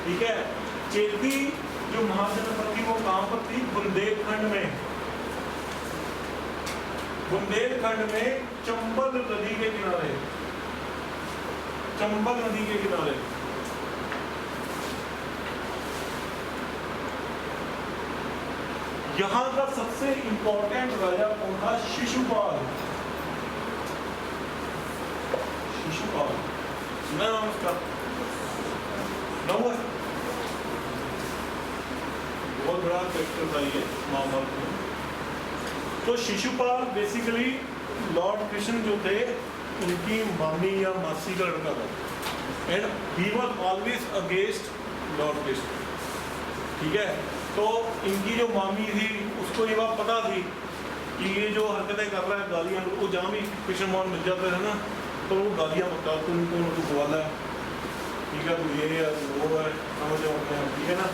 ठीक है। चेती जो महाजनपद थी वो कहाँ पर थी? बुंदेलखंड में, बुंदेलखंड में चंबल नदी के किनारे, चंबल नदी के किनारे। यहां का सबसे इंपॉर्टेंट राजा कौन था? शिशुपाल। शिशुपाल सुना नाम उसका? बहुत बड़ा कैरेक्टर था ये महाभारत में। तो शिशुपाल बेसिकली लॉर्ड कृष्ण जो थे उनकी मामी या मासी का लड़का था, and he was always against Lord Krishna, ठीक है। तो इनकी जो मामी थी उसको ये बात पता थी कि ये जो हरकतें कर रहा है, गालियाँ, वो जहाँ भी कृष्ण मोहन मिल जाते थे ना तो वो गालियाँ बता, तुम कौन, तू ग्वाला है, ठीक है, तू ये है, वो है, समझ जाओ, ठीक है ना।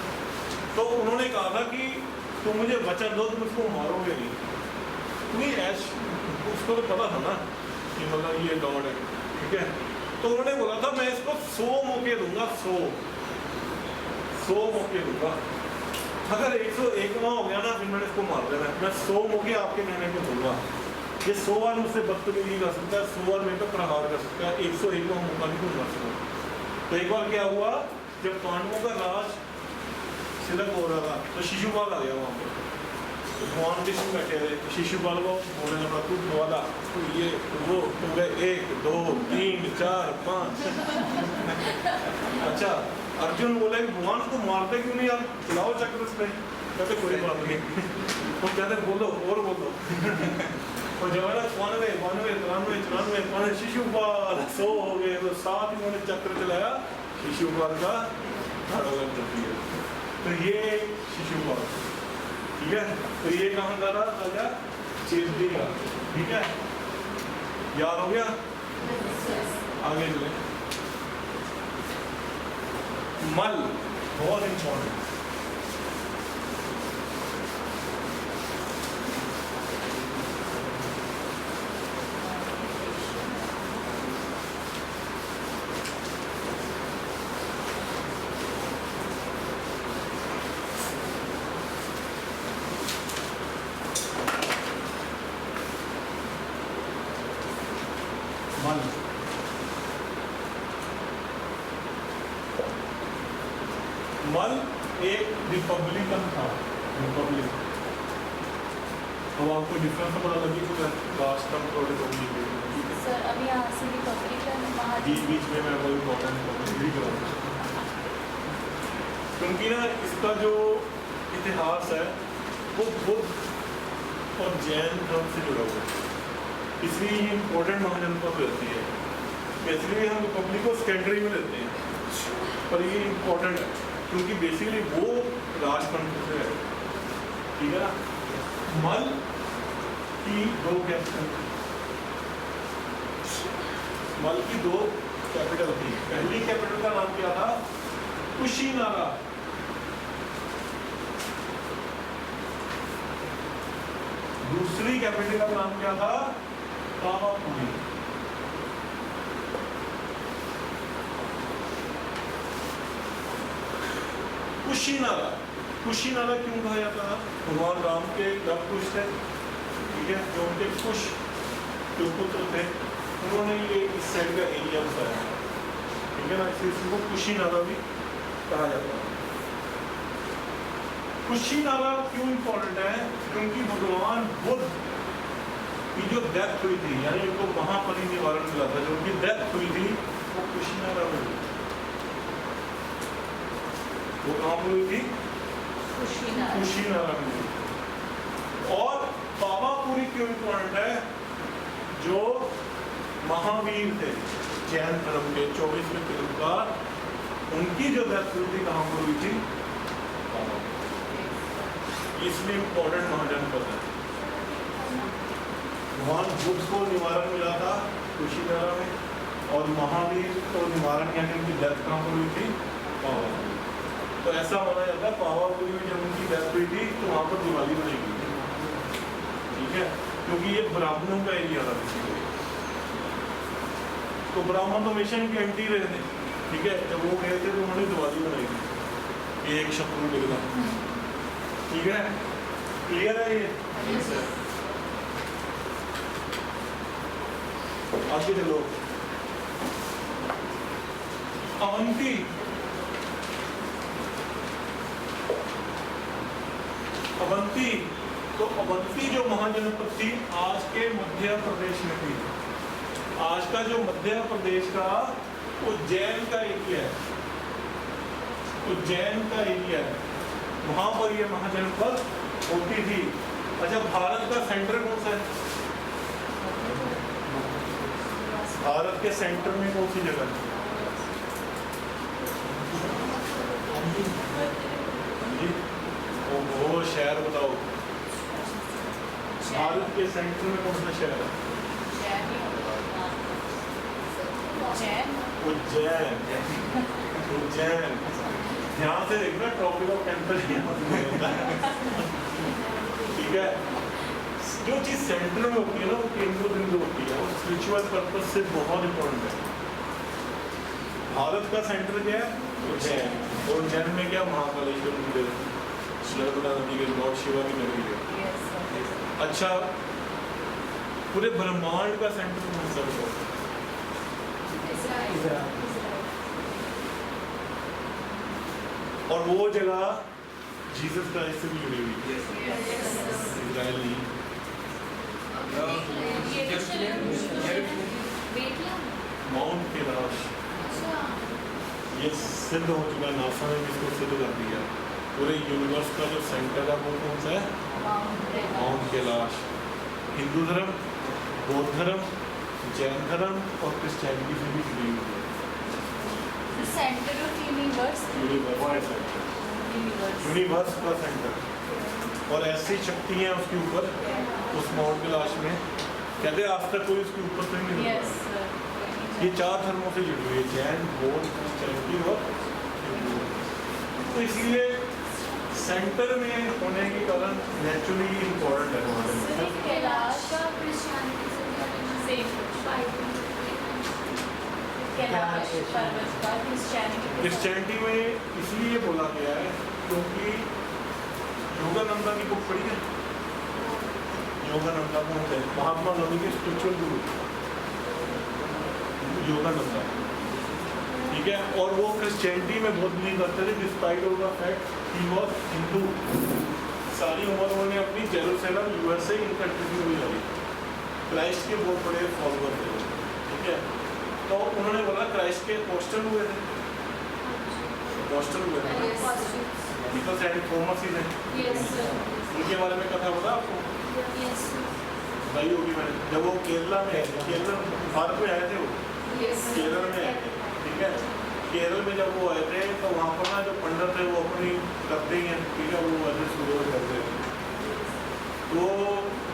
तो उन्होंने कहा था कि तुम मुझे वचन दो, तुम उसको मारोगे नहीं ऐश, उसको तो पता था ना कि मतलब ये लॉर्ड है, ठीक है। तो उन्होंने बोला था मैं इसको 100 मौके दूंगा, 100 मौके दूंगा, अगर 101वां हो गया ना फिर मैंने इसको मार देना, मैं 100 मौके आपके कहने को दूंगा। ये 100 बार मुझसे बदतमीजी कर सकता है, 100 बार मेरे पे प्रहार कर सकता है, 101वां मौका नहीं दूंगा इसको। तो एक बार क्या हुआ, जब पांडवों का राज सिलक हो रहा था तो शिशुपाल आ गया वहाँ पर, भगवान कृष्ण बैठे थे, शिशुपाल को बोलने लगा तू ग्वाला, तू ये वो, तू गए 1 2 3 4 5। अच्छा, अर्जुन बोले भगवान को मारते क्यों नहीं यार, चलाओ चक्र पे, कहते कोई बात नहीं। तो कहते बोलो और बोलो। और जब 92 93 94 94 शिशुपाल 100 हो गए, तो साथ ही उन्होंने चक्र चलाया, शिशुपाल का अलग कर दिया। तो ये शिशुपाल, ठीक है। तो ये कहाँ का था राजा? चेती का, ठीक है, याद हो गया। आगे चले, मल बहुत इंपॉर्टेंट, मल एक रिपब्लिकन था, रिपब्लिक। तो आपको डिफरेंस पता लगी तो लास्ट टाइम तो रिपब्लिक सर अभी यहाँ से रिपब्लिकन बीच में मैं कोई प्रॉब्लम क्योंकि ना इसका जो इतिहास है वो बुद्ध और जैन धर्म से जुड़ा हुआ है, इसलिए ये इम्पोर्टेंट महाजनपद रहती है। बेसिकली हम रिपब्लिक को सेकेंडरी में लेते हैं, पर ये इम्पोर्टेंट है क्योंकि बेसिकली वो राजतंत्र से है, ठीक है ना। मल की 2 कैपिटल, मल की 2 कैपिटल थी। पहली कैपिटल का नाम क्या था? कुशीनारा। दूसरी कैपिटल का नाम क्या था? पावापुरी। कुशीनारा, कुशीनारा क्यों कहा जाता है? भगवान राम के लव कुश थे, ठीक है, जो उनके कुश जो पुत्र थे उन्होंने ये इस साइड का एरिया बताया, ठीक है ना, इसलिए इसको कुशीनारा भी कहा जाता है। कुशीनारा क्यों इंपॉर्टेंट है? क्योंकि भगवान बुद्ध की जो डेथ हुई थी, यानी उनको महापरिनिर्वाण मिला था, जो उनकी डेथ हुई थी वो कुशीनारा में हुई। वो कहाँ पर हुई थी? कुशीनारा में हुई। और पावापुरी क्यों इंपॉर्टेंट है? जो महावीर थे जैन धर्म के 24वें तीर्थंकर, उनकी जो डेथ हुई थी कहाँ पर हुई थी? इसलिए इंपॉर्टेंट महाजनपद है। भगवान बुद्ध को निवारण मिला था कुशीनारा में, और महावीर को निवारण यानी उनकी डेथ कहाँ पर हुई थी? पावापुरी। तो ऐसा माना जाता है पावापुरी में जब उनकी डेथ हुई थी तो वहाँ पर दिवाली मनाई गई थी, ठीक है, क्योंकि ये ब्राह्मणों का एरिया था बेसिकली। तो ब्राह्मण तो हमेशा इनके एंटी रहे थे, ठीक है, जब वो गए थे तो उन्होंने दिवाली मनाई थी। एक शत्रु निकला। ठीक है, क्लियर है ये? आगे चलो। अवंती, अवंती तो अवंती जो महाजनपद थी आज के मध्य प्रदेश में थी। आज का जो मध्य प्रदेश का उज्जैन का एरिया है, उज्जैन का एरिया है, वहां पर ये महाजनपद होती थी। अच्छा, भारत का सेंटर कौन सा है? भारत के सेंटर में कौन सी जगह है? वो शहर बताओ, भारत के सेंटर में कौन सा शहर है? उज्जैन। उज्जैन, ध्यान से देखना, टॉपिक ऑफ टेंपल होता है। ठीक है, जो चीज सेंटर में होती है ना वो केंद्र बिंदु होती है, वो स्पिरिचुअल पर्पस से बहुत इंपॉर्टेंट है। भारत का सेंटर क्या है? उज्जैन। और उज्जैन में क्या? महाकालेश्वर मंदिर, नर्मदा नदी के लॉर्ड शिवा की नगरी है। अच्छा, पूरे ब्रह्मांड का सेंटर कौन सा है? और वो जगह जीसस क्राइस्ट से भी जुड़ी हुई है। इजराइल नहीं, माउंट कैलाश। ये सिद्ध हो चुका है, नासा ने इसको सिद्ध कर दिया। पूरे यूनिवर्स का जो सेंटर है वो कौन सा है? माउंट कैलाश। हिंदू धर्म, बौद्ध धर्म, जैन धर्म और क्रिश्चियनिटी से भी जुड़ी हुई है। सेंटर ऑफ यूनिवर्स, यूनिवर्स का सेंटर। और ऐसी शक्ति है उसके ऊपर, उस माउंट कैलाश में, कहते हैं आज तक कोई उसके ऊपर तो नहीं निकला। ये 4 धर्मों से जुड़ी हुई है, जैन, बौद्ध, क्रिश्चियनिटी और हिंदू। तो इसलिए सेंटर में होने के कारण नेचुरली इम्पोर्टेंट है हमारे लिए। कैलाश का कैलाश पर्वत का क्रिश्चियनिटी में इसलिए बोला गया है क्योंकि योगानंदा की बुक पढ़ी है। योगानंदा कौन है? महात्मा गांधी के स्पिरिचुअल गुरु योगानंदा। ठीक है, और वो क्रिश्चियनिटी में बहुत बिलीव करते थे, despite of the fact he was Hindu. सारी उम्र उन्होंने अपनी जेरूसलम यूएसए इन कंट्रीज में गुजारी। क्राइस्ट के बहुत बड़े फॉलोअर थे। ठीक है, तो उन्होंने बोला क्राइस्ट के अपोस्टल हुए थे, अपोस्टल हुए थे, तो सेंट थॉमस ही थे। उनके बारे में कथा पता आपको? बताई होगी मैंने। जब वो केरला में, केरल भारत में आए थे, वो केरल में आए थे। ठीक है, केरल में जब वो आए थे तो वहाँ पर ना जो पंडित थे वो अपनी करते ही हैं। ठीक है, वो ऐसे शुरू करते हैं, वो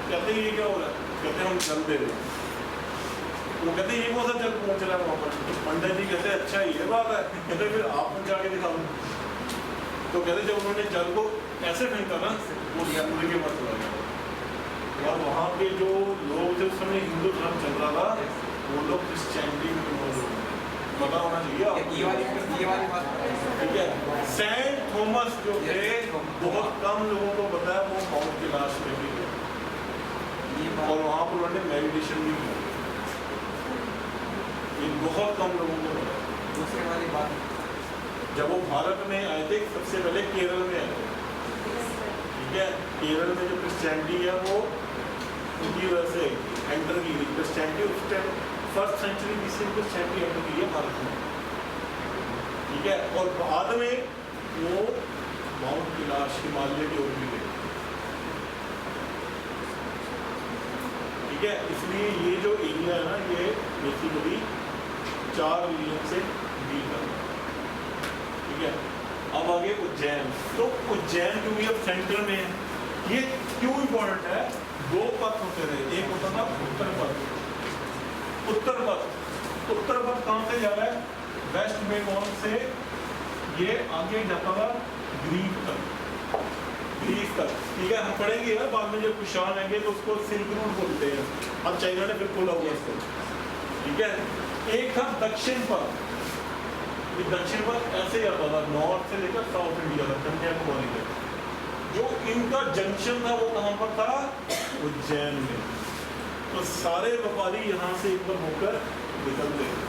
कहते हैं ये क्या हो रहा है? कहते हैं हम जल दे रहे हैं। वो कहते हैं ये कौन सा जल पहुँच रहा है वहाँ पर? तो पंडित जी कहते हैं अच्छा ये बात है। कहते फिर आप पहुँचा के दिखा दो। तो कहते जब उन्होंने जल को ऐसे फेंका ना, वो सूर्य के पास चला गया। और वहाँ के जो लोग थे उस समय हिंदू धर्म चल रहा था, वो लोग क्रिश्चियनिटी में कन्वर्ट हो गए। पता होना चाहिए आपको। ठीक है, सेंट थॉमस जो थे बहुत कम लोगों को पता है, वो माउंट कैलाश में भी थे और वहाँ पर उन्होंने मेडिटेशन भी किया। ये बहुत कम लोगों को पता है। दूसरी वाली बात, जब वो भारत में आए थे सबसे पहले केरल में आए थे। ठीक है, केरल में जो क्रिश्चियनिटी है वो उनकी वजह से एंटर की गई। क्रिश्चियनिटी उस टाइम 1st सेंचुरी बीसी में क्रिश्चियनिटी एंटर की है भारत में। ठीक है, और बाद में वो माउंट कैलाश हिमालय की ओर भी गए। ठीक है, इसलिए ये जो एरिया है ना, ये बेसिकली 4 रिलीजन से डील करता है। ठीक है, अब आगे उज्जैन। तो उज्जैन क्योंकि अब सेंटर में है, ये क्यों इम्पोर्टेंट है? 2 पथ होते रहे, एक होता था उत्तर पथ। उत्तर पथ, उत्तर पथ कहाँ से जा रहा है? वेस्ट बंगाल से ये आगे जाता था ग्रीक तक, ग्रीक तक। ठीक है, हम पढ़ेंगे ना बाद में, जब कुशान आएंगे तो उसको सिल्क रूट बोलते हैं। अब चाइना ने फिर खोला हुआ इसको। ठीक है, एक था दक्षिण पथ, ये दक्षिण पर ऐसे ही आता था, नॉर्थ से लेकर साउथ इंडिया तक, कन्याकुमारी तक। जो इनका जंक्शन था वो कहाँ पर था? उज्जैन में। तो सारे व्यापारी यहाँ से एक बार होकर निकलते हैं,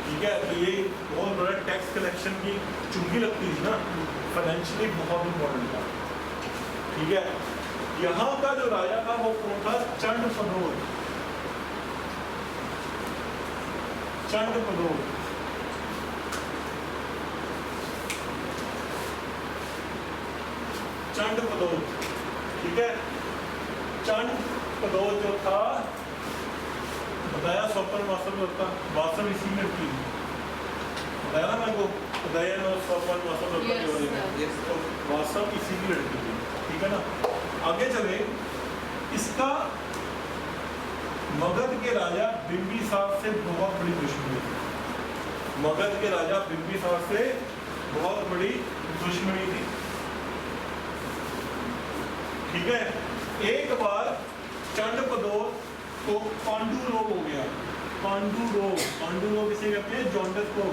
ठीक है। तो ये बहुत बड़ा टैक्स कलेक्शन की चुंगी लगती थी ना, फाइनेंशियली बहुत इंपॉर्टेंट था, ठीक है। यहाँ का जो राजा था वो कौन था? चंडप्रद्योत। चंडप्रद्योत, चंडप्रद्योत, ठीक है। चंडप्रद्योत जो था, बताया स्वपन वासव का, वासव इसी में की बताया ना मेरे को, उदयन और स्वपन वासव के बारे में, तो वासव इसी की लड़की थी, ठीक है ना। आगे चले, इसका मगध के राजा बिंबिसार से बहुत बड़ी दुश्मनी थी। मगध के राजा बिंबिसार से बहुत बड़ी दुश्मनी थी, ठीक है। एक बार चंडप्रद्योत को पांडु रोग हो गया। पांडु रोग किसे कहते हैं? जॉन्डिस को।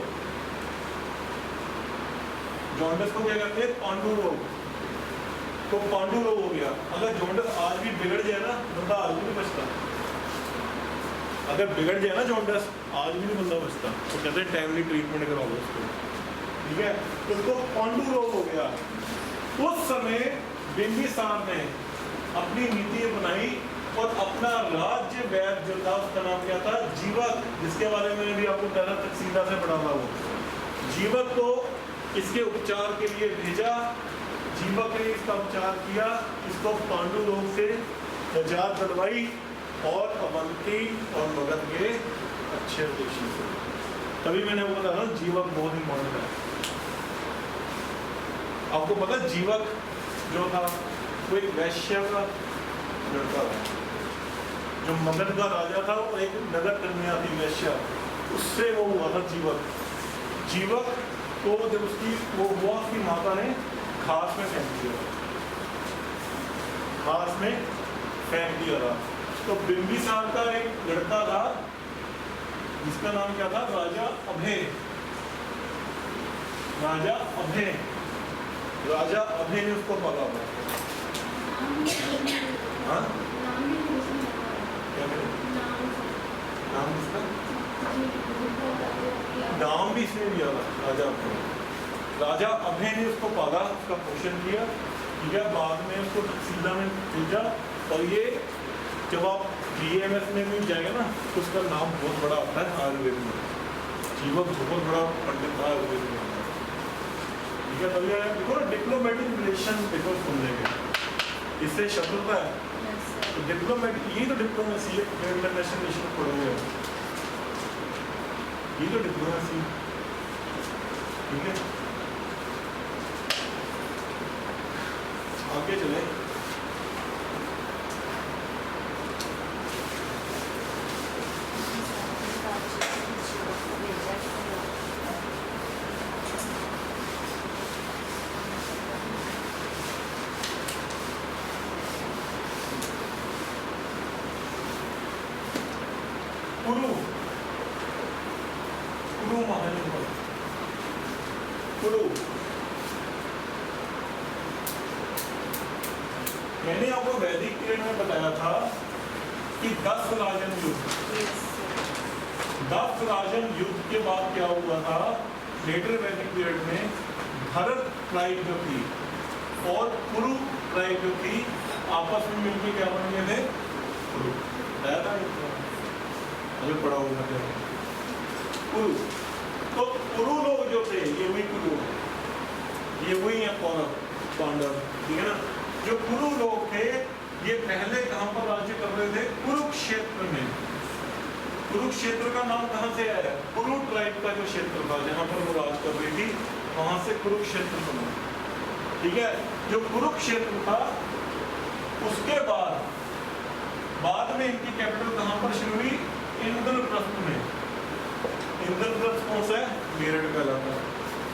जॉन्डिस को क्या कहते हैं? पांडु रोग। तो पांडु रोग हो गया। अगर जॉन्डिस आज भी बिगड़ जाए ना, बंदा आज भी नहीं बचता। अगर बिगड़ जाए ना जॉन्डिस, आज भी नहीं बंदा बचता। तो कहते हैं टाइमली ट्रीटमेंट करा लो उसको, ठीक है। तो उसको पांडु रोग हो गया। उस समय बिंबिसार ने अपनी नीति बनाई और अपना राज्य वैद्य जो था उसका नाम क्या था? जीवक, जिसके बारे में भी आपको पहला तकसीदा से पढ़ा था। वो जीवक को इसके उपचार के लिए भेजा। जीवक ने इसका उपचार किया, इसको पांडु रोग से निजात दिलवाई और अवंती और मगध के अच्छे उद्देश्य से। तभी मैंने वो बताया ना, जीवक बहुत इंपॉर्टेंट है। आपको पता है जीवक जो था वो एक वैश्य का लड़का था। जो मगध का राजा था वो एक नगर कन्या थी वैश्य, उससे वो हुआ था जीवक। जीवक को जब उसकी वो हुआ, उसकी माता ने खास में फेंक दिया, खास में फेंक दिया था। तो बिंबिसार का एक लड़का था जिसका नाम क्या था? राजा अभय। राजा अभय, राजा अभय ने उसको पाला था। हाँ? क्या करें? नाम इसका? नाम भी इसने दिया था, राजा अभय। राजा अभय ने उसको पाला, उसका पोषण किया, ठीक है। बाद में उसको तहसीलदार में भेजा। और ये जब आप DMS में भी जाएंगे ना, तो उसका नाम बहुत बड़ा आता है आयुर्वेद में। जीवक बहुत बड़ा पंडित था आयुर्वेद में, ठीक है। तभी देखो ना, डिप्लोमेटिक रिलेशन देखो सुन लेंगे, इससे शत्रुता है। तो डिप्लोमेटिक, ये तो डिप्लोमेसी है, इंटरनेशनल रिलेशन पढ़ोगे, ये तो डिप्लोमेसी, ठीक है। आगे चले, कुरु, कुरु महाजन, कुरु। मैंने आपको वैदिक पीरियड में बताया था कि 10 राजन युद्ध, 10 राजन युद्ध के बाद क्या हुआ था? लेटर वैदिक पीरियड में भरत ट्राइब जो थी और कुरु ट्राइब जो थी, आपस में मिलकर क्या बन गए थे? कुरु। बताया था अभी पढ़ा होगा कुरु। तो कुरु लोग जो थे, ये वही कुरु, ये वही है कौरव पांडव, ठीक है ना। जो कुरु लोग थे, ये पहले कहां पर राज्य कर रहे थे? कुरुक्षेत्र में। कुरुक्षेत्र का नाम कहां से आया? कुरु ट्राइब का जो क्षेत्र था जहां पर वो राज कर रही थी, वहां से कुरुक्षेत्र बना, ठीक है। जो कुरुक्षेत्र था, उसके बाद में इनकी कैपिटल कहां पर शुरू हुई? इंद्रप्रस्थ में। इंद्रप्रस्थ कौन सा है? मेरठ का इलाका।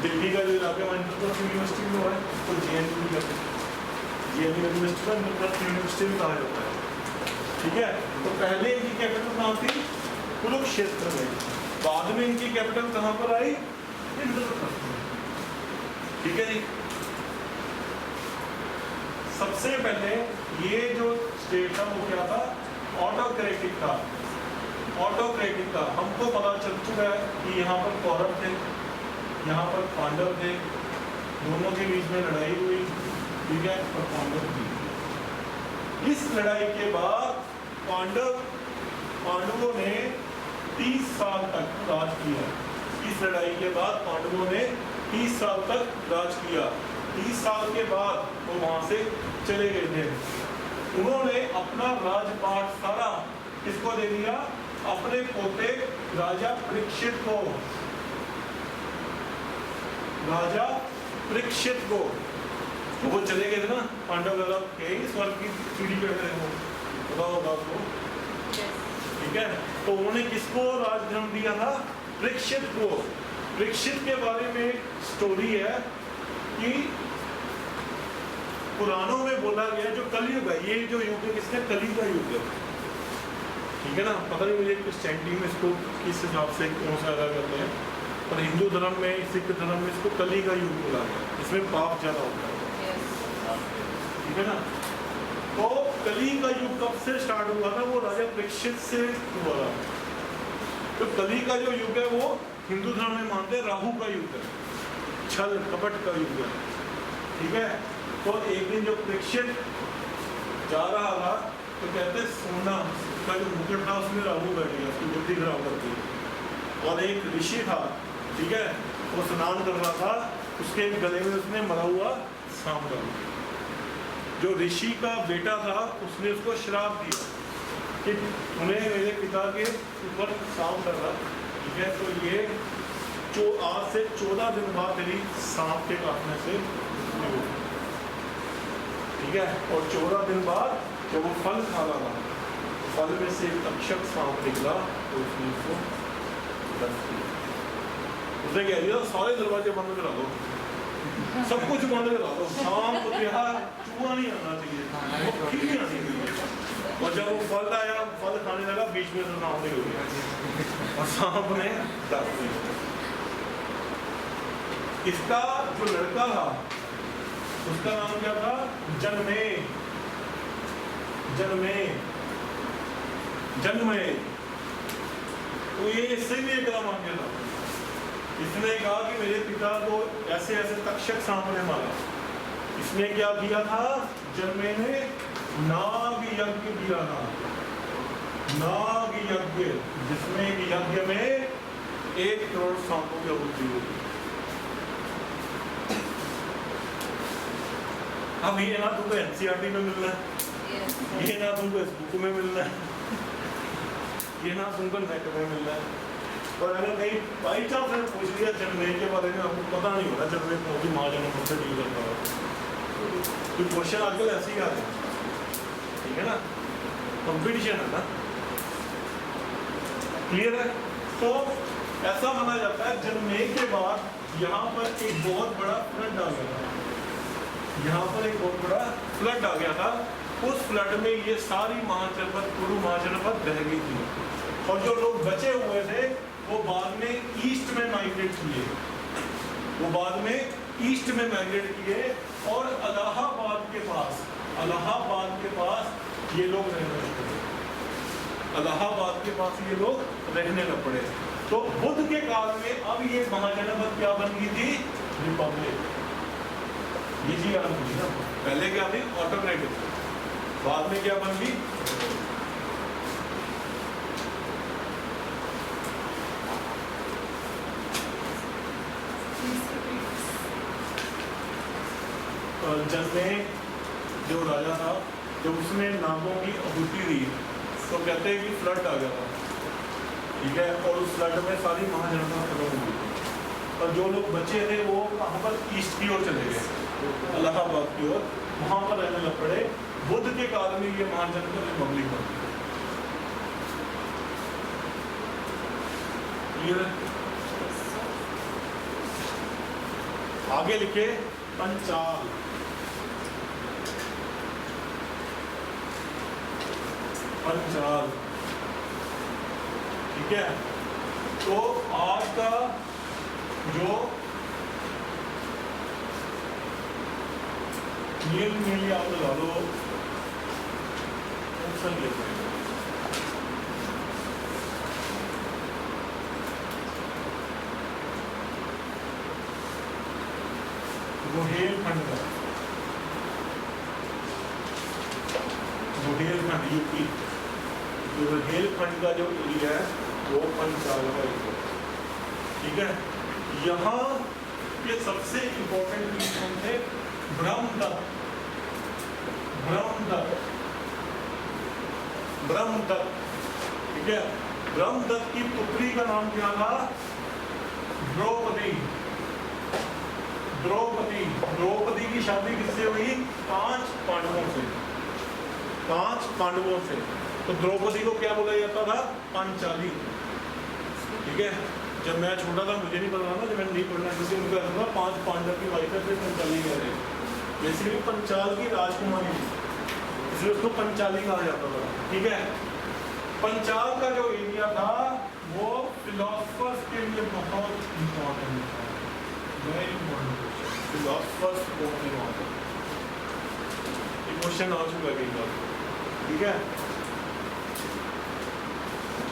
दिल्ली का जो इलाका है इंद्रप्रस्थ यूनिवर्सिटी में हुआ है, उसको JNU कहते हैं। JNU यूनिवर्सिटी का इंद्रप्रस्थ यूनिवर्सिटी भी कहा जाता है, ठीक है। तो पहले इनकी कैपिटल कहाँ थी? कुरुक्षेत्र में। बाद में इनकी कैपिटल कहाँ पर आई? उसकी जरूरत पड़ती है। ठीक है जी। सबसे पहले ये जो स्टेट था वो क्या था, ऑटोक्रेटिक था। ऑटोक्रेटिक था, हमको पता चल चुका है कि यहाँ पर कौरव थे, यहाँ पर पांडव थे, दोनों के बीच में लड़ाई हुई, ठीक है, और पांडव थी। इस लड़ाई के बाद पांडवों ने 30 साल तक राज किया। इस लड़ाई के बाद पांडवों ने 30 साल तक राज किया। 30 साल के बाद वो वहां से चले गए थे। उन्होंने अपना राजपाट सारा किसको दे दिया, अपने पोते राजा परीक्षित को। राजा परीक्षित को वो चले गए थे ना, पांडव के स्वर्ग की सीढ़ी पे खड़े हो, पता होगा आपको, ठीक है। तो उन्होंने किसको राजधर्म दिया था, परीक्षित को। परीक्षित के बारे में स्टोरी है कि पुराणों में बोला गया जो कलयुग है, ये जो युग है किसका, कली का युग है, ठीक है ना। पता नहीं मुझे क्रिश्चियनिटी में इसको किस हिसाब से कौन सा अदा करते हैं, पर हिंदू धर्म में, सिख धर्म में इसको कली का युग बोला गया, इसमें पाप ज़्यादा होता है, ठीक है ना। तो कली का युग कब से स्टार्ट हुआ था, वो राजा परीक्षित से हुआ था। तो कली का जो युग है वो हिंदू धर्म में मानते हैं राहु का युग है, छल कपट का युग है, ठीक है। तो एक दिन जो परीक्षित जा रहा था तो कहते सोना का जो मुकुट था उसमें राहु बैठ गया, उसकी बुद्धि खराब कर दी। और एक ऋषि था, ठीक है, वो स्नान कर रहा था, उसके गले में उसने मरा हुआ सांप डाला। जो ऋषि का बेटा था उसने उसको श्राप दिया कि उन्हें मेरे पिता के ऊपर सांप डाला, ठीक है, तो ये जो आज से 14 दिन बाद तेरी सांप के काटने से मृत्यु होगी, ठीक है। और 14 दिन बाद जब वो फल खा रहा था, फल में से एक तक्षक सांप निकला, तो उसने उसको दस दिया। उसने कह दिया सारे दरवाजे बंद करा दो, सब कुछ बंद करा दो, सांप बिहार चूहा नहीं आना चाहिए, वो ठीक नहीं आनी चाहिए। और जब वो फल आया, फल खाने लगा, बीच में तो नाम नहीं हो गया और सांप ने दस दिया। इसका जो लड़का था उसका नाम क्या था, जनमेय। तो ये इससे भी एक नाम आ गया था। इसने कहा कि मेरे पिता को ऐसे ऐसे तक्षक सांप ने मारा। इसने क्या किया था, जनमेय ने नाग यज्ञ किया था, नाग यज्ञ, जिसमें यज्ञ में 1 करोड़ सांपों की आहुति होगी। अब ये ना तुमको एनसीईआरटी में मिलना है, ये ना तुमको इस बुक में मिलना है, ये ना तुमको नेट में मिलना है। और अगर कहीं बाई चांस ने पूछ लिया जनमेय के बारे में, आपको पता नहीं होगा जनमेय कौन सी माँ जन्म से डील करता है, तो क्वेश्चन आजकल ऐसे ही आ रहे हैं, ठीक है ना, कंपटीशन है ना, क्लियर है। तो ऐसा माना जाता है जनमेय के बाद यहाँ पर एक बहुत बड़ा फ्लड आ गया था, यहाँ पर एक बहुत बड़ा फ्लड आ गया था। उस फ्लड में ये सारी महाजनपद, कुरु महाजनपद बह गई थी, और जो लोग बचे हुए थे वो बाद में ईस्ट में माइग्रेट किए, वो बाद में ईस्ट में माइग्रेट किए, और इलाहाबाद के पास ये लोग रहने लग पड़े, इलाहाबाद के पास ये लोग रहने लग पड़े। तो बुद्ध के काल में अब ये महाजनपद क्या बन गई थी, रिपब्लिक। ये चीज याद रखिए ना, पहले क्या थी, ऑटोक्रेटिक, बाद में क्या बन गई, जनमेय जो राजा था, जब उसने नागों की आहुति दी तो कहते हैं कि फ्लड आ गया था, ठीक है, और उस फ्लड में सारी महाजनता खत्म हो गई, और जो लोग बचे थे वो कहाँ पर, ईस्ट की ओर चले गए, इलाहाबाद की ओर, वहां पर रहने लग पड़े। बुद्ध के काल में ये महाजनता रिपब्लिक बन गई। आगे लिखे पंचाल, पंचाल, ठीक है। तो आज का जो ये आप लगा लो बुंदेलखंड का, बुंदेलखंड यूपी, बुंदेलखंड का जो एरिया है वो पंचाल का एरिया, ठीक है। यहाँ ये सबसे इंपॉर्टेंट चीज कौन थे? ब्रह्मदत्त, ब्रह्मदत्त, ब्रह्मदत्त, ठीक है। ब्रह्मदत्त की पुत्री का नाम क्या था? द्रौपदी। द्रौपदी, द्रौपदी की शादी किससे हुई? 5 पांडवों से, 5 पांडवों से। तो द्रौपदी को क्या बोला जाता था? पांचाली, ठीक है। जब मैं छोटा था मुझे नहीं पता था ना, जब मैंने नहीं पढ़ना किसी उनका था 5 पांडव की वाइफ है, पंचाली कह रहे, बेसिकली पंचाल की राजकुमारी, इसलिए उसको पंचाली कहा जाता था, ठीक है। पंचाल का जो एरिया था वो फिलोसफर्स के लिए बहुत इंपॉर्टेंट था, वेरी इंपॉर्टेंट। फिलोसफर्स बहुत इंपॉर्टेंट, ये क्वेश्चन आ चुका है कई बार, ठीक है।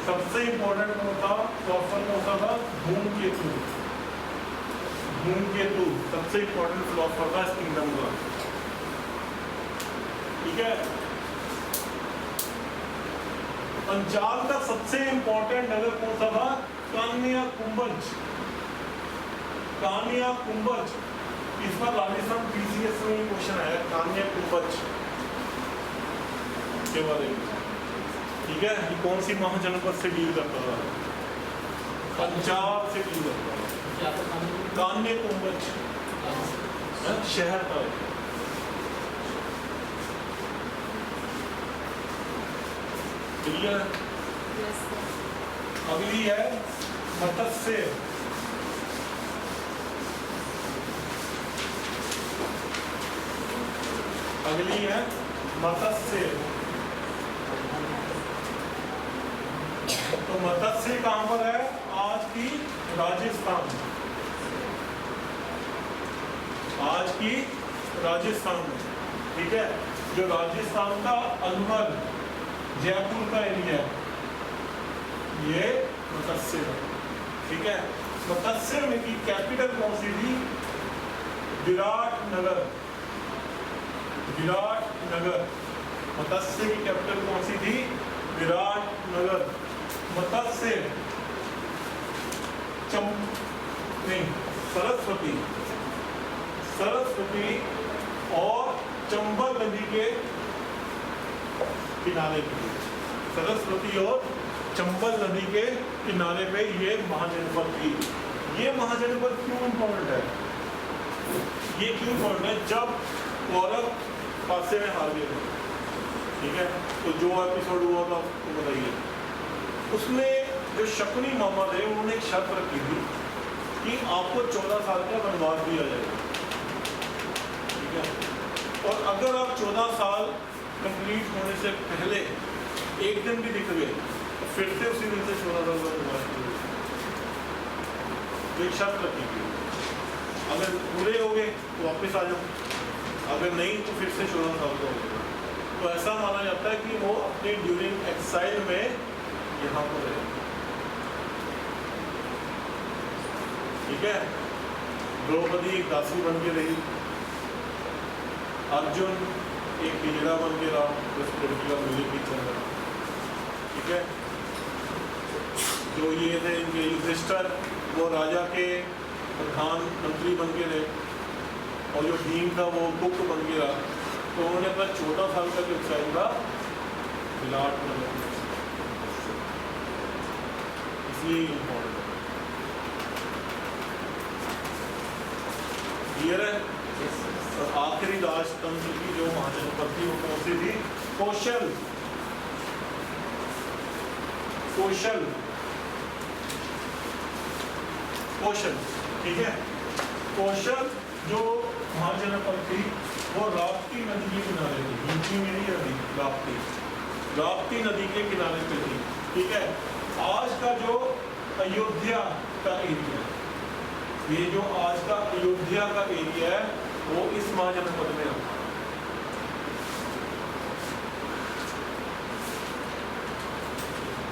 सबसे इंपॉर्टेंट कौन था? फिलोसफर कौन सा था? धूमकेतु, धूमकेतु सबसे इंपॉर्टेंट फिलोसफर था इस किंगडम का, ठीक है। पंचाल का सबसे इंपॉर्टेंट नगर कौन सा था? कान्याकुब्ज, कान्याकुब्ज। इस बार राजस्थान पीसीएस में क्वेश्चन आया कान्याकुब्ज के बारे में, ठीक है। ये कौन सी महाजनपद से डील करता था? पंजाब से डील करता था। कान्याकुब्ज शहर था। क्लियर? Yes, sir. अगली है मत्स्य, अगली है मत्स्य। तो मत्स्य कहां पर है? आज की राजस्थान, आज की राजस्थान में, ठीक है। जो राजस्थान का अलवर, जयपुर का एरिया है, ये मत्स्य है, ठीक है। मत्स्य में की कैपिटल कौन सी थी? विराटनगर, विराटनगर। मत्स्य की कैपिटल कौन सी थी? विराटनगर। मत्स्य नहीं, सरस्वती, सरस्वती और चंबल नदी के किनारे पे, सरस्वती और चंबल नदी के किनारे पे ये महाजनपद थी। ये महाजनपद क्यों इंपॉर्टेंट है? ये क्यों इंपॉर्टेंट है? जब कौरव पासे में हार गए थे, ठीक है, तो जो एपिसोड हुआ था आपको बताइए, उसमें जो शकुनी मामा थे उन्होंने एक शर्त रखी थी कि आपको 14 साल का वनवास दिया जाएगा, ठीक है। और अगर आप 14 साल कंप्लीट होने से पहले एक दिन भी दिख गए तो फिर से उसी दिन से 14 साल का वनवास शुरू। तो एक शर्त रखी थी, अगर पूरे हो गए तो वापस आ जाओ, अगर नहीं तो फिर से 14 साल का हो गया। तो ऐसा माना जाता है कि वो अपने ड्यूरिंग एक्साइल में यहाँ पर रहे, ठीक है। द्रौपदी एक दासी बन के रही, अर्जुन एक हिजड़ा बन के रहा, उस लड़की का म्यूजिक भी चल रहा, ठीक है। जो ये थे इनके युधिष्ठिर, वो राजा के प्रधानमंत्री बन के रहे, और जो भीम था वो गुप्त बन के रहा। तो उन्होंने अपना 14 साल का जो एक्साइल था विराटनगर, इसलिए इम्पोर्टेंट है। क्लियर है? और आखिरी राजतंत्र की जो महाजनपद थी वो कौन सी थी? कौशल, कौशल, कौशल, ठीक है। कौशल जो महाजनपद थी वो राप्ती नदी के किनारे थी, यूपी में नहीं नदी, राप्ती, राप्ती नदी के किनारे पे थी, ठीक है। आज का जो अयोध्या का एरिया, ये जो आज का अयोध्या का एरिया है वो इस महाजनपद में आता है।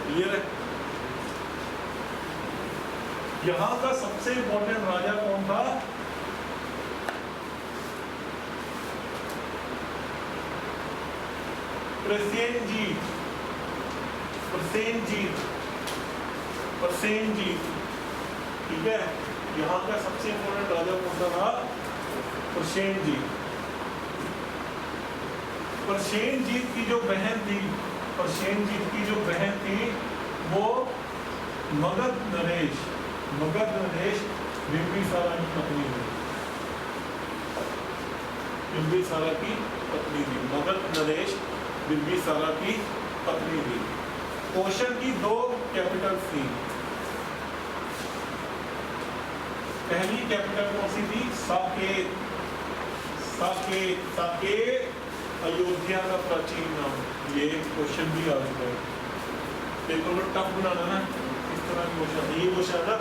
क्लियर है? यहाँ का सबसे इंपॉर्टेंट राजा कौन था? प्रसेनजीत। प्रसेनजीत, प्रसेनजीत, ठीक है। यहाँ का सबसे इंपॉर्टेंट राजा कौन सा था? प्रसेनजीत। प्रसेनजीत की जो बहन थी, प्रसेनजीत की जो बहन थी वो मगध नरेश, मगध नरेश बिंबिसारा की पत्नी थी। बिंबिसारा की पत्नी थी, मगध नरेश बिंबिसारा की पत्नी थी। कौशल की दो कैपिटल थी। पहली कैपिटल कौन सी थी? साकेत। साकेत, साकेत अयोध्या का प्राचीन नाम। ये क्वेश्चन भी आ चुका है, पेपर को टफ बनाना ना, इस तरह का क्वेश्चन। ये क्वेश्चन था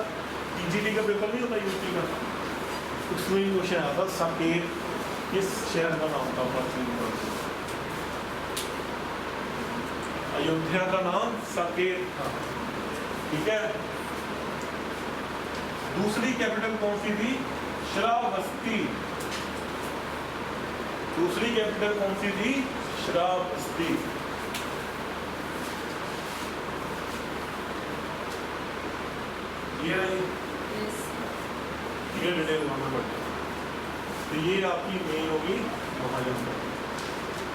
टीजीटी का पेपर नहीं होता यूपी का, उसमें ही क्वेश्चन आया था साकेत किस शहर का नाम था प्राचीन काल से। अयोध्या का नाम साकेत था, ठीक है। दूसरी कैपिटल कौन सी थी? श्रावस्ती। दूसरी कैपिटल कौन सी थी? श्रावस्ती। ये डिटेल वहां पर, तो ये आपकी मेन होगी महाजनपद,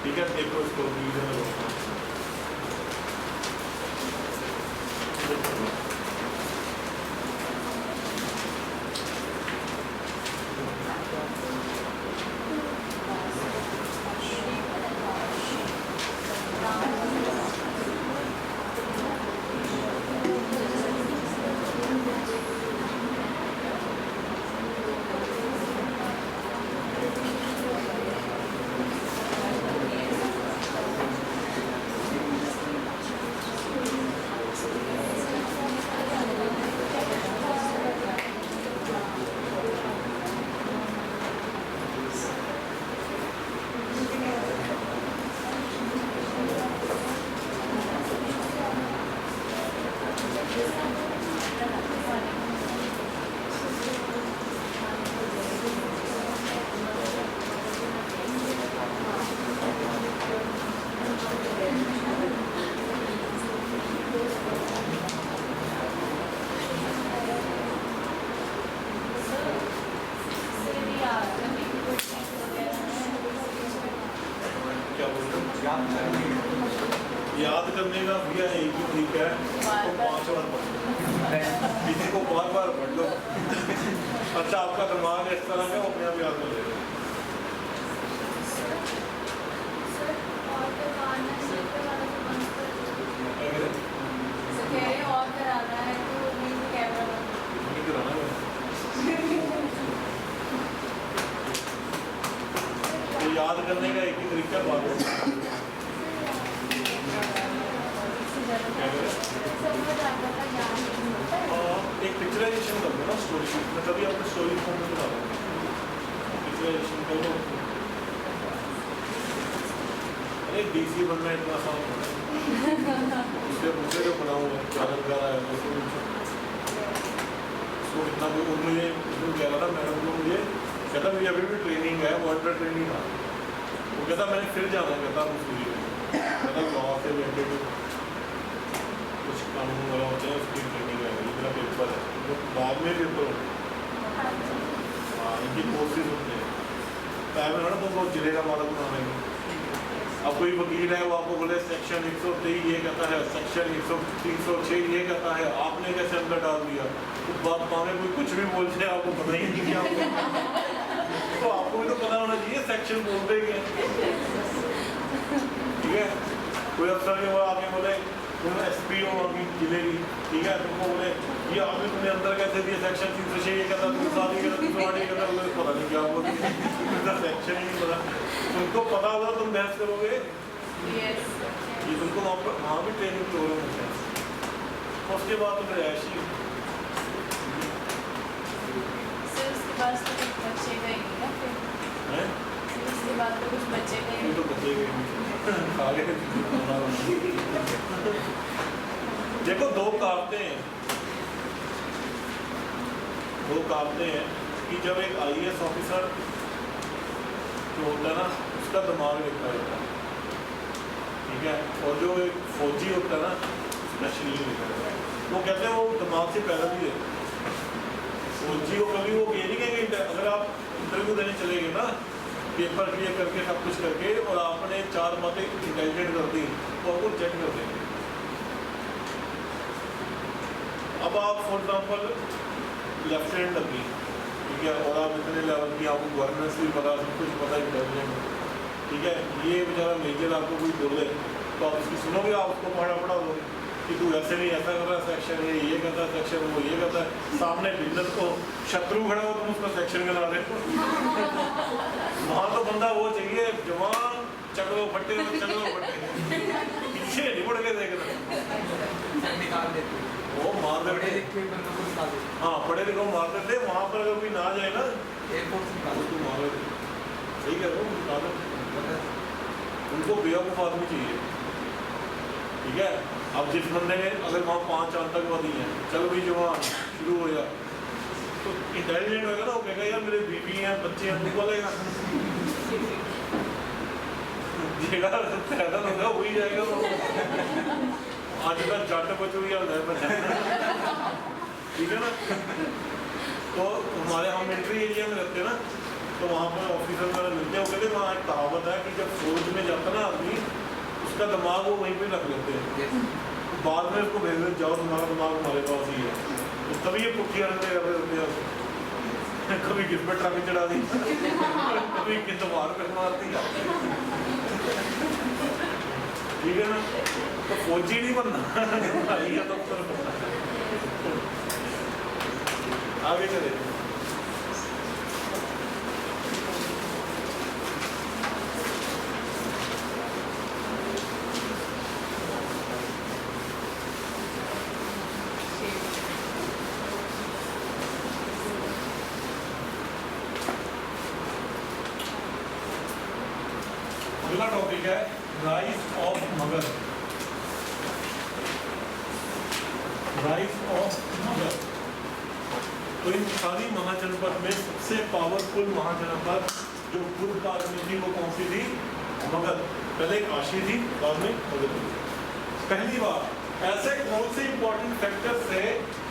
ठीक है। देखो इसको याद करने का भैया एक ही तरीका है, तो 5 बार पढ़ लो, किसी को बार पढ़ लो। अच्छा आपका दिमाग इस तरह का अपने आप याद कर लेगा। तो याद करने का एक ही तरीका बात एक पिक्चराइजेशन कर दो ना स्टोरी शीट में, तभी आपको स्टोरी फॉर्म में बता दूंगा। पिक्चराइजेशन कर लो। अरे डीसी बनना इतना आसान है, मुझे जो बना हुआ है ज़्यादा है उसको इतना भी मुझे कह रहा था मैडम को, मुझे कहता मुझे अभी भी ट्रेनिंग है, वो अंडर ट्रेनिंग था। वो कहता मैंने फिर जाना कहता स्टोरी में, कहता वहाँ से रिलेटेड कुछ कानून वगैरह होते हैं उसकी ट्रेनिंग है, इतना पेपर है जो बाद में पेपर होते हैं। हाँ इनकी कोर्सेज होते हैं, टाइम है ना तो बहुत जिले का मारा बनाना है। अब कोई वकील है वो आपको बोले सेक्शन 123 ये कहता है, सेक्शन 306 ये कहता है, आपने कैसे अंदर डाल दिया, तो बात पाने कोई कुछ भी बोल जाए आपको पता ही नहीं क्या तो आपको भी तो पता होना चाहिए सेक्शन बोलते ही है, ठीक है। कोई अफसर के बाद आगे बोले तुम एसपी हो अभी जिले की, ठीक है, तुमको बोले ये आपने तुमने अंदर कैसे दिया सेक्शन 306 ये कहता, 307 ये कहता, पता नहीं क्या बोल सेक्शन ही नहीं पता। तुमको पता होगा तुम बहस करोगे, ये तुमको वहाँ भी ट्रेनिंग प्रोग्राम होता है। उसके बाद तो फिर ऐसी पास तो कुछ बचेगा ही नहीं ना फिर, हैं इसके बाद तो कुछ बचेगा ही ये नहीं। तो बचेगा ही नहीं। खा गए। देखो दो कहावतें हैं कि जब एक IAS ऑफिसर जो होता है ना उसका दिमाग देखा जाता है, ठीक है, और जो एक फौजी होता है ना उसका शरीर देखा जाता है। वो कहते हैं वो दिमाग से पैदा भी है। फौजी को कभी वो ये नहीं कहेंगे, अगर आप इंटरव्यू देने चले गए ना पेपर क्लियर करके सब कुछ करके और आपने 4 बातें इंटेलिजेंट कर दी तो आपको चेक कर देंगे। अब आप फॉर एग्जाम्पल लेफ्टिनेंट लगी, ठीक है, और आप इतने लेवल की आपको गवर्नेंस भी पता, सब कुछ पता, इंटेलिजेंट, ठीक है, ये बेचारा मेजर आपको कोई बोले तो आप उसकी सुनोगे, आप उसको पढ़ा दोगे कि तू ऐसे नहीं ऐसा कर रहा है सेक्शन, ये करता है सेक्शन, वो ये करता है। सामने बिजनेस को शत्रु खड़ा हो तुम उसका सेक्शन बना रहे। वहाँ तो बंदा वो चाहिए जवान, चकलो फट्टे पीछे नहीं मुड़ के देखना, वो मार देते। हाँ पढ़े लिखो मार देते। वहाँ पर अगर कोई ना जाए ना एयरपोर्ट तू मार देते, सही कह रहे हो, उनको बेवकूफ आदमी चाहिए, ठीक है। अब जिस बंदे ने अगर वहाँ 5 आतंकवादी हैं, चलो भाई जवान शुरू हो जा, तो इंटेलिजेंट होगा ना, वो कहेगा यार मेरे बीवी हैं बच्चे हैं, तू बोलेगा पैदा होगा हो ही जाएगा। आजकल जट बचोगी ठीक है ना। तो हमारे हम मिलिट्री एरिया में रहते हैं ना, तो वहाँ पर ऑफिसर वगैरह मिलते हैं, वो कहते हैं वहाँ एक कहावत है कि जब फौज में जाता ना आदमी उसका दिमाग वो वहीं पे रख लेते हैं, बाद में उसको भेज देते जाओ तुम्हारा दिमाग हमारे पास ही है। तो तभी ये पुट्ठियाँ रखते कर रहे होते हैं, कभी किस पे ट्रक चढ़ा दी, कभी किस बार पे मार दिया, ठीक है ना। तो फौजी नहीं बनना, ये तो आगे चले। अगला टॉपिक है rise of Magadh. Rise of Magadh. तो इन सारी महाजनपद में सबसे पावरफुल महाजनपद जो पूर्व काल में थी वो कौन सी थी? मगध। पहले काशी थी, बाद में मगध। पहली बार ऐसे कौन से इंपॉर्टेंट फैक्टर्स थे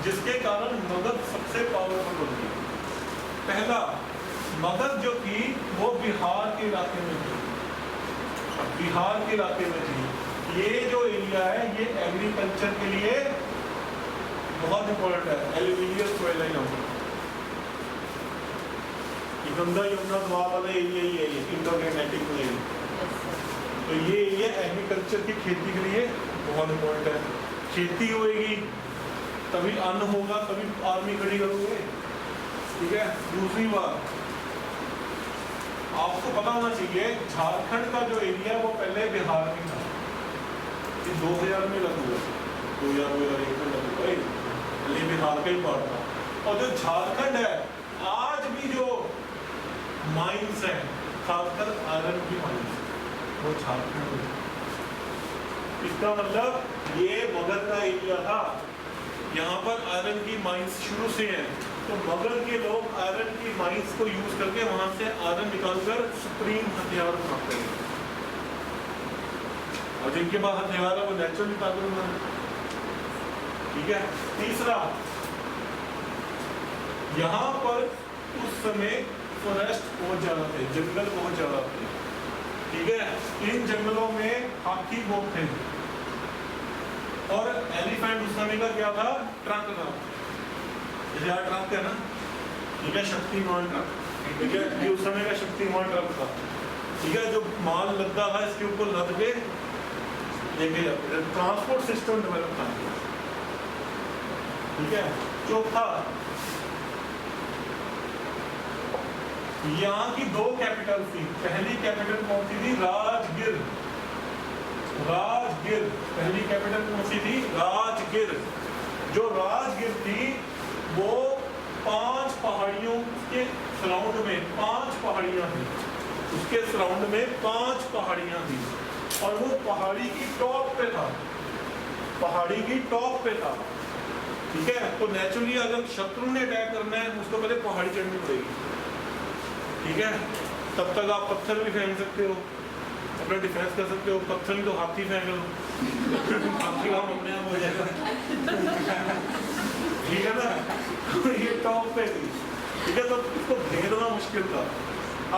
जिसके कारण मगध सबसे पावरफुल होती? पहला, मगध जो थी वो बिहार के इलाके में थी, बिहार के इलाके में थी। ये जो एरिया है ये एग्रीकल्चर के लिए बहुत इंपॉर्टेंट है। एल्यूमिनियम सोइल है यहाँ पर, गंगा यमुना द्वार वाला एरिया ही है ये, इंडोगैनेटिक एरिया। तो ये एरिया एग्रीकल्चर की खेती के लिए बहुत इंपॉर्टेंट है। खेती होएगी तभी अन्न होगा, तभी आर्मी खड़ी करोगे, ठीक है। दूसरी बात आपको पता होना चाहिए, झारखंड का जो एरिया है वो पहले बिहार में था, ये 2000 में लागू हुआ, 2001 में लागू हुआ, ये बिहार का ही पार्ट था। और जो झारखंड है आज भी जो माइंस है, खासकर आयरन की माइंस, वो झारखंड में। इसका मतलब ये मगध का एरिया था, यहाँ पर आयरन की माइंस शुरू से है। तो मगध के लोग आयरन की माइंस को यूज करके वहां से आयरन निकालकर सुप्रीम हथियार बनाते हैं, और जिनके पास हथियार है वो नेचुरली ताकतवर है, ठीक है। तीसरा, यहाँ पर उस समय फॉरेस्ट बहुत ज्यादा थे, जंगल बहुत ज्यादा थे, ठीक है। इन जंगलों में हाथी बहुत थे, और एलिफेंट उस समय का क्या था? ट्रक था, जैसे ट्रक है ना, ठीक है, शक्तिमान ट्रक, ठीक है, ये उस समय का शक्तिमान ट्रक था, ठीक है। जो माल लद्दा था इसके ऊपर लद के लेके जाते थे, ट्रांसपोर्ट सिस्टम डेवलप था, ठीक है। चौथा, यहाँ की 2 कैपिटल थी। पहली कैपिटल कौन सी थी? राजगीर। राजगीर पहली कैपिटल कौन सी थी? राजगीर। जो राजगीर थी वो 5 पहाड़ियों के सराउंड में 5 पहाड़ियां थी, उसके सराउंड में 5 पहाड़ियां थी और वो पहाड़ी की टॉप पे था, पहाड़ी की टॉप पे था। ठीक है, तो नेचुरली अगर शत्रु ने अटैक करना है उसको पहले पहाड़ी चढ़नी पड़ेगी। ठीक है, तब तक आप पत्थर भी फेंक सकते हो, अपना डिफेंस कर सकते हो, पत्थर नहीं तो हाथी फेंक लो हाथी काम अपने आप हो जाएगा। ठीक है ना, ये टॉप पे थी। ठीक है, तो इसको घेरना मुश्किल था।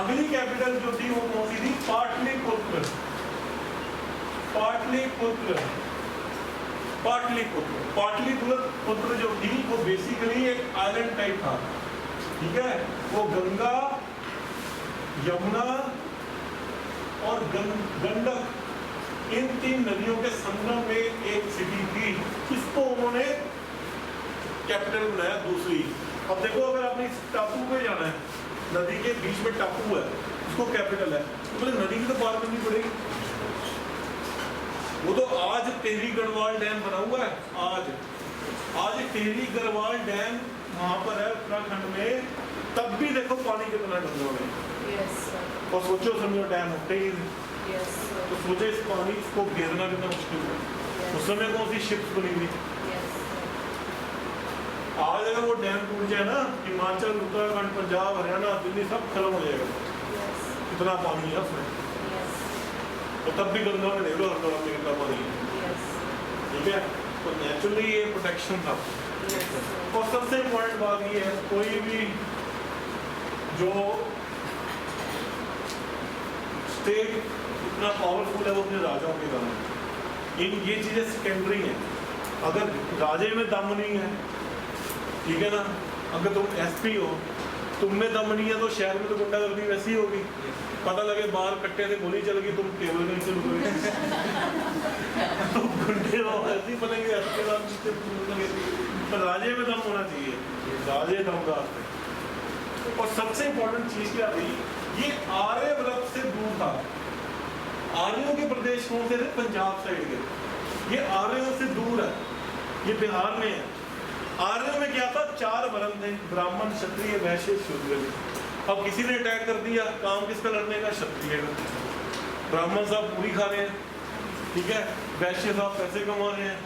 अगली कैपिटल जो थी वो कौन सी थी? पाटलिपुत्र। पाटलिपुत्र पाटलिपुत्र पाटलिपुत्र जो थी वो बेसिकली एक आइलैंड टाइप था। ठीक है, वो गंगा, यमुना और गंडक इन 3 नदियों के संगम में एक सिटी थी। इसको उन्होंने कैपिटल बनाया दूसरी। अब देखो, अगर आपने इस टापू पे जाना है, नदी के बीच में टापू है, उसको कैपिटल है, तो पहले नदी की तो पार करनी पड़ेगी। वो तो आज टेहरी गढ़वाल डैम बना हुआ है, आज टेहरी गढ़वाल डैम वहां पर है उत्तराखंड में, तब भी देखो पानी कितना गंदा है। और सोचो समझो डैम होते ही तो सोचे इस पानी को घेरना कितना मुश्किल है। उस समय कौन सी शिप्स बनी हुई। आज अगर वो डैम टूट जाए ना, हिमाचल, उत्तराखंड, पंजाब, हरियाणा, दिल्ली सब खत्म हो जाएगा। कितना पानी है उसमें, तो तब भी गंगा में देख लो हरिद्वार में कितना पानी है। ठीक है, तो नेचुरली ये प्रोटेक्शन था। और सबसे इम्पोर्टेंट बात ये है, कोई भी जो स्टेट इतना पावरफुल है वो अपने राजाओं के कारण, ये चीजें सेकेंडरी हैं। अगर राजे में दम नहीं है, ठीक है ना, अगर तुम एसपी हो, तुम में दम नहीं है, तो शहर में तो गुंडागर्दी वैसी होगी। पता लगे बाहर कट्टे से गोली चल गई, तुम टेबल नहीं से लुकोगे तो गुंडे ऐसे ही बनेंगे, पर राजे में दम होना चाहिए, राजे दमदार थे। और सबसे इंपॉर्टेंट चीज क्या थी, ये आर्यव्रत से दूर था। आर्यों के प्रदेश कौन से थे? पंजाब साइड के। ये आर्यों से दूर है, ये बिहार में है। आर्यों में क्या था? 4 वर्ण थे, ब्राह्मण, क्षत्रिय, वैश्य, शूद्र। अब किसी ने अटैक कर दिया, काम किसका लड़ने का? क्षत्रिय का। ब्राह्मण साहब पूरी खा रहे हैं, ठीक है, वैश्य साहब पैसे कमा रहे हैं,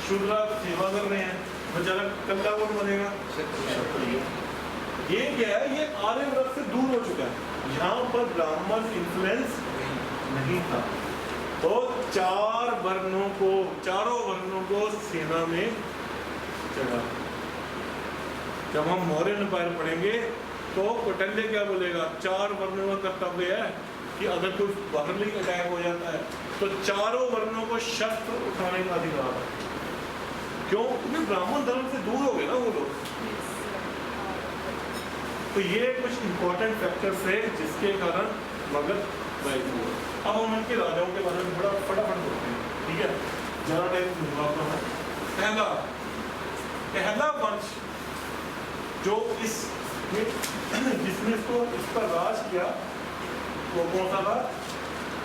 शूद्र सेवा कर रहे हैं, बेचारा कल्ला कौन बनेगा? क्षत्रिय। ये क्या है? ये आर्यव्रत से दूर हो चुका है, यहाँ पर ब्राह्मण इन्फ्लुएंस नहीं था। तो 4 वर्णों को, चारों वर्णों को सेना में चढ़ा। जब हम मौर्य एम्पायर पढ़ेंगे तो कौटिल्य क्या बोलेगा? 4 वर्णों का कर्तव्य है कि अगर कोई बाहरी अटैक हो जाता है तो चारों वर्णों को शस्त्र उठाने का अधिकार है। क्यों? क्योंकि ब्राह्मण धर्म से दूर हो गए ना वो लोग। तो ये कुछ इंपॉर्टेंट फैक्टर्स है जिसके कारण मगध राइज हुआ। अब हम उनके राजाओं के बारे में बड़ा फटाफट बोलते हैं, ठीक है, ज्यादा टाइम दूंगा। पहला वंश जो जिसने इसको इस पर राज किया वो कौन सा था?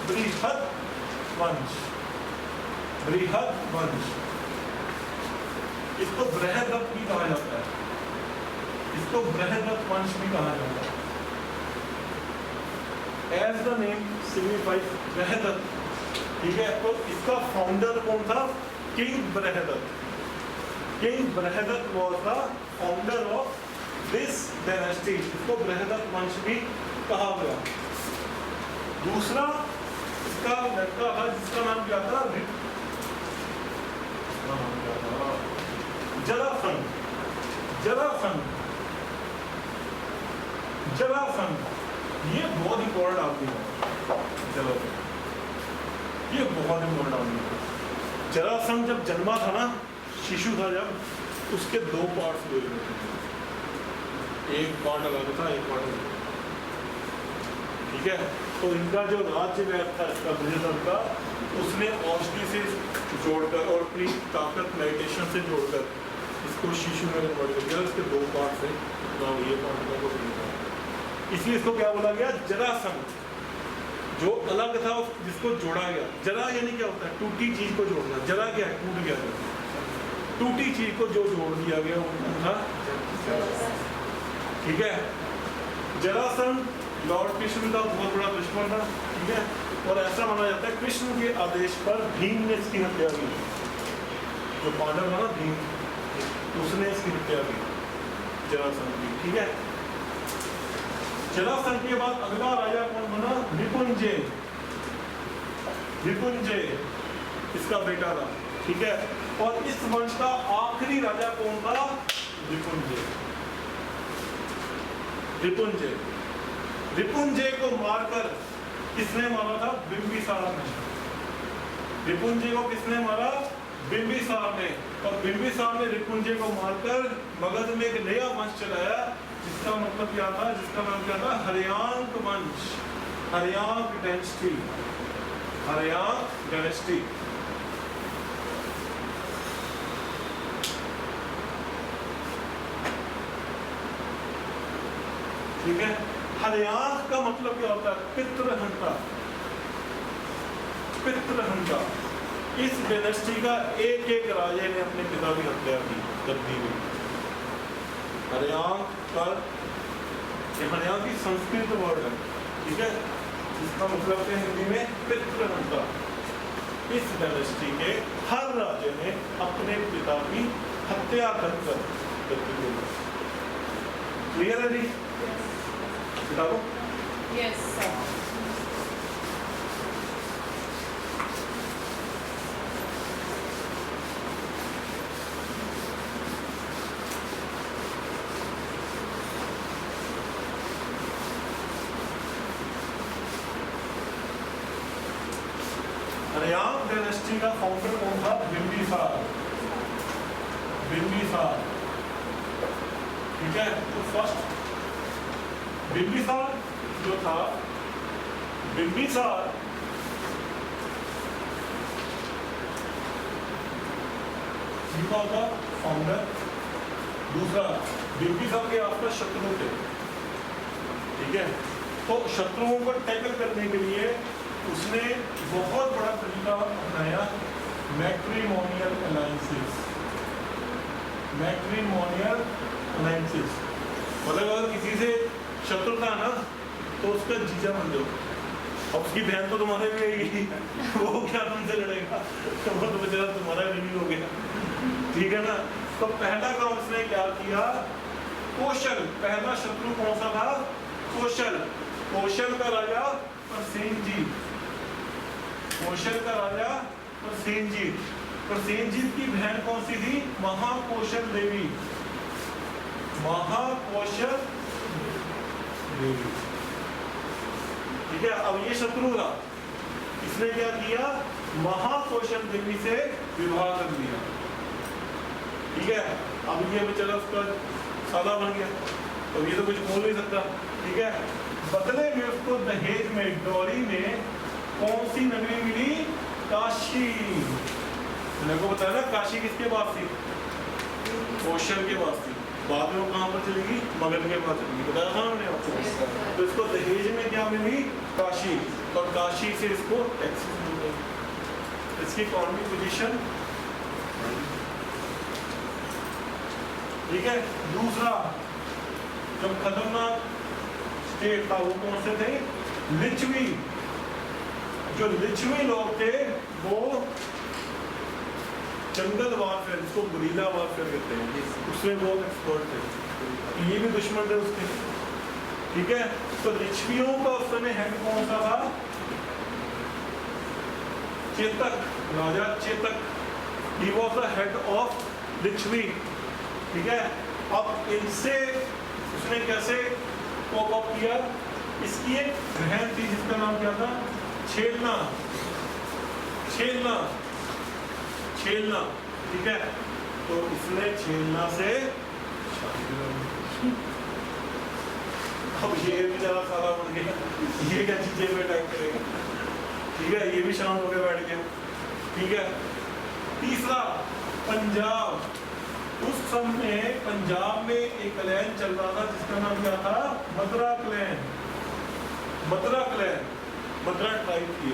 बृहद वंश। बृहद वंश, इसको बृहदत्त भी कहा जाता है, इसको बृहदत्त वंश भी कहा जाता है। As the name signifies Brihadatta, ठीक है, तो इसका फाउंडर कौन था? King Brihadatta. King Brihadatta was the founder of this dynasty, इसको बृहदत्त वंश भी कहा गया। दूसरा इसका लड़का था जिसका नाम क्या था? जरासंध। जरासंध, जरासंध ये बहुत इंपॉर्टेंट आदमी है। जरासंध ये बहुत इंपॉर्टेंट आदमी है। जरासंध जब जन्मा था ना, शिशु था जब, उसके 2 पार्ट्स हुए थे, एक पार्ट अलग था, एक पार्ट अलग। ठीक है, तो इनका जो राज्य व्यय था इसका बृहदत्त का, उसने औषधि से जोड़कर और अपनी ताकत मेडिटेशन से जोड़कर इसको शिशु में कन्वर्ट कर दिया। इसके 2 पार्ट थे, ये पार्ट का को इसलिए इसको क्या बोला गया? जरासंध। जो अलग था जिसको जोड़ा गया। जरा यानी क्या होता है? टूटी चीज को जोड़ना। जरा क्या है? टूट गया। टूटी चीज को जो जोड़ दिया गया वो था। ठीक है। जरासंध लॉर्ड कृष्ण का बहुत बड़ा दुश्मन था, ठीक है, और ऐसा माना जाता है कृष्ण के आदेश पर भीम ने इसकी हत्या की। जो पांडव था ना भीम, उसने इसकी हत्या की, जरासंध की, ठीक है। जरासंध के बाद अगला राजा कौन बना? रिपुंजय। रिपुंजय इसका बेटा था, ठीक है। और इस वंश का आखिरी राजा कौन था? रिपुंजय। रिपुंजय रिपुंजय को मारकर किसने मारा था? बिंबिसार ने। रिपुंजय को किसने मारा? बिंबिसार ने। और बिंबिसार ने रिपुंजय को मारकर मगध में एक नया वंश चलाया, जिसका मतलब क्या था? जिसका नाम क्या था? हर्यांक वंश, हर्यांक डायनेस्टी, हर्यांक डायनेस्टी। ठीक है। हर्यांक का मतलब क्या होता है? पितृहंता, पितृहंता। इस डायनेस्टी का एक एक राजे ने अपने पिता की हत्या की, गद्दी में। हर्यांक का, हर्यांक की संस्कृत वर्ड है, ठीक है, जिसका मतलब है हिंदी में पितृहंता। इस डायनेस्टी के हर राजे ने अपने पिता की हत्या कर क्लियर है जी? बताओ। Yes sir. हर्यांक डायनेस्टी का फाउंडर कौन था? बिंबिसार। बिंबिसार, ठीक है। तो फर्स्ट बिंबिसार जो था, बिंबिसार होता फाउंडर। दूसरा, बिंबिसार के आसपास शत्रु थे, ठीक है। तो शत्रुओं को टैकल करने के लिए उसने बहुत बड़ा तरीका अपनाया, मैट्रिमोनियल अलायंसेस। मैट्रिमोनियल अलायंसेस मतलब अगर किसी से शत्रुता ना, तो उसका जीजा बन जाओ। अब उसकी बहन तो तुम्हारे भी रहेगी, वो क्या तुमसे लड़ेगा? तो वो तो बेचारा तुम्हारा भी हो गया, ठीक है ना। तो पहला काम उसने क्या किया? कौशल। पहला शत्रु कौन सा था? कौशल। कौशल का राजा प्रसेनजीत। कौशल का राजा प्रसेनजीत। प्रसेनजीत की बहन कौन सी थी? महाकौशल देवी। महाकौशल देवी, ठीक है। अब ये शत्रु था, इसने क्या किया? महाकौशल देवी से विवाह कर दिया, ठीक है। अब ये बेचारा उसका साला बन गया, तो ये तो कुछ बोल नहीं सकता, ठीक है। बदले में उसको दहेज में, डॉरी में कौन सी नगरी मिली? काशी। मैंने को बताया ना, काशी किसके पास थी? कौशल के पास थी। बाद में वो कहाँ पर चलेगी? मगध के पास चलेगी, बताया था हमने आपको। तो इसको दहेज में क्या मिली? काशी। और काशी से इसको टैक्सेस मिल गए। इसकी इकोनॉमिक पोजीशन, ठीक है। दूसरा जो खतरनाक स्टेट था वो कौन से थे? लिच्छवी। जो लिच्छवी लोग थे वो जंगल वारफेयर, जिसको गुरीला वारफेयर कहते हैं, उसमें बहुत एक्सपर्ट थे। ये भी दुश्मन थे उसके, ठीक है। तो लिच्छवियों का उस समय हेड कौन सा था? चेतक, राजा Chetak. He was the head of Lichchhavi, ठीक है। अब इनसे उसने कैसे कोप अप किया? इसकी एक बहन थी जिसका नाम क्या था? छेलना। छेलना, छेलना, ठीक है। तो इसने छेलना से अब ये बेचारा साला बन गया, ये क्या चीजें में अटैक करेगा, ठीक है। ये भी शांत होकर बैठ गया, ठीक है। तीसरा, पंजाब। उस समय पंजाब में एक क्लैन चल रहा था जिसका नाम क्या था? मद्रा क्लैन। मद्रा क्लैन, मद्रा ट्राइब की,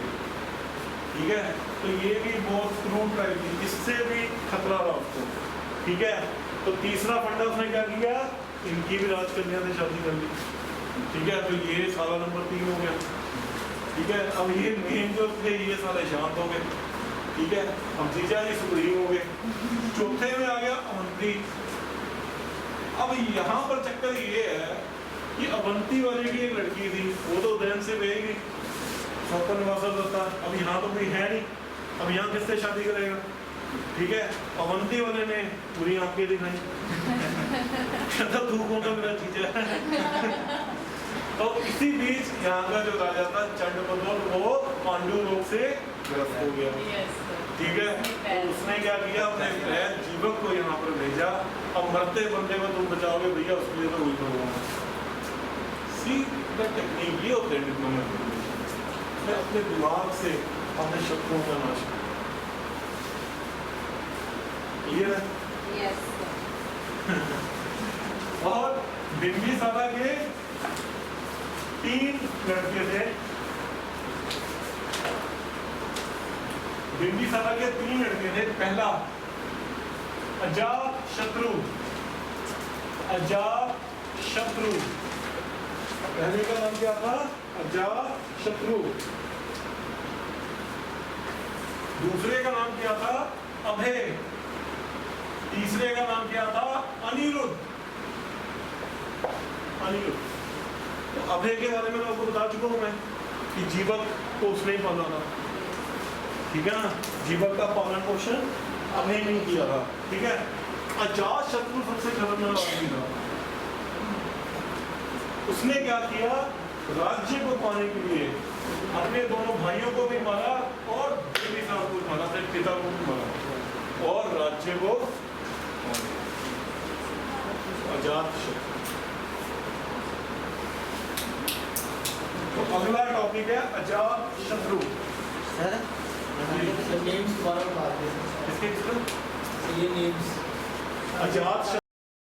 ठीक है। तो ये भी बहुत क्रूर ट्राइब थी, इससे भी खतरा रहा उसको, ठीक है। तो तीसरा फंडा उसने क्या किया? इनकी भी राजकन्या से शादी कर ली, ठीक है। तो ये साला नंबर 3 हो गया, ठीक है। अब ये मेन जो थे ये साले शांत हो गए, ठीक है। अब जीजा जी सुप्रीम हो गए। चौथे में आ गया अवंती। अब यहाँ पर चक्कर ये है कि अवंती वाले की एक लड़की थी, वो तो उदयन से बहेगी, स्वतंत्र निवास दत्ता। अब यहाँ तो कोई है नहीं, अब यहाँ किससे शादी करेगा, ठीक है। अवंती वाले ने पूरी आंखें दिखाई, कहता तू कौन सा मेरा जीजा। तो इसी बीच यहाँ का जो राजा था चंडप्रद्युम्न, वो पांडु लोग से गिरफ्त हो गया, यस सर। ठीक है। तो उसने क्या किया, अपने प्रेत जीवक को यहाँ पर भेजा। अब मरते बंदे को तुम बचाओगे भैया, उसके लिए तो वही करूँगा। सी द टेक्निक, ये होते हैं डिप्लोमेट। मैं अपने दिमाग से अपने शत्रुओं का नाश करूँ, क्लियर है। Yes sir. और बिंबिसारा के 3 लड़के थे, बिंबिसारा के 3 लड़के थे। पहला अजात शत्रु, अजात शत्रु, पहले का नाम क्या था, अजात शत्रु। दूसरे का नाम क्या था, अभय। तीसरे का नाम क्या था, अनिरुद्ध, अनिरुद्ध। तो अभय के बारे में आपको बता चुका हूं मैं कि जीवक को उसने ही पाला था, ठीक है ना। जीवक का पालन पोषण अभय नहीं किया था, ठीक है। अजात शत्रु सबसे खतरनाक आदमी था। उसने क्या किया, राज्य को पाने के लिए अपने दोनों भाइयों को भी मारा और बिंबिसार को मारा, अपने पिता को भी मारा और राज्य को अजात शत्रु। तो अगला टॉपिक है अजात शत्रु। सर नेम्स दोबारा बता दीजिए। इसके ये नेम्स अजात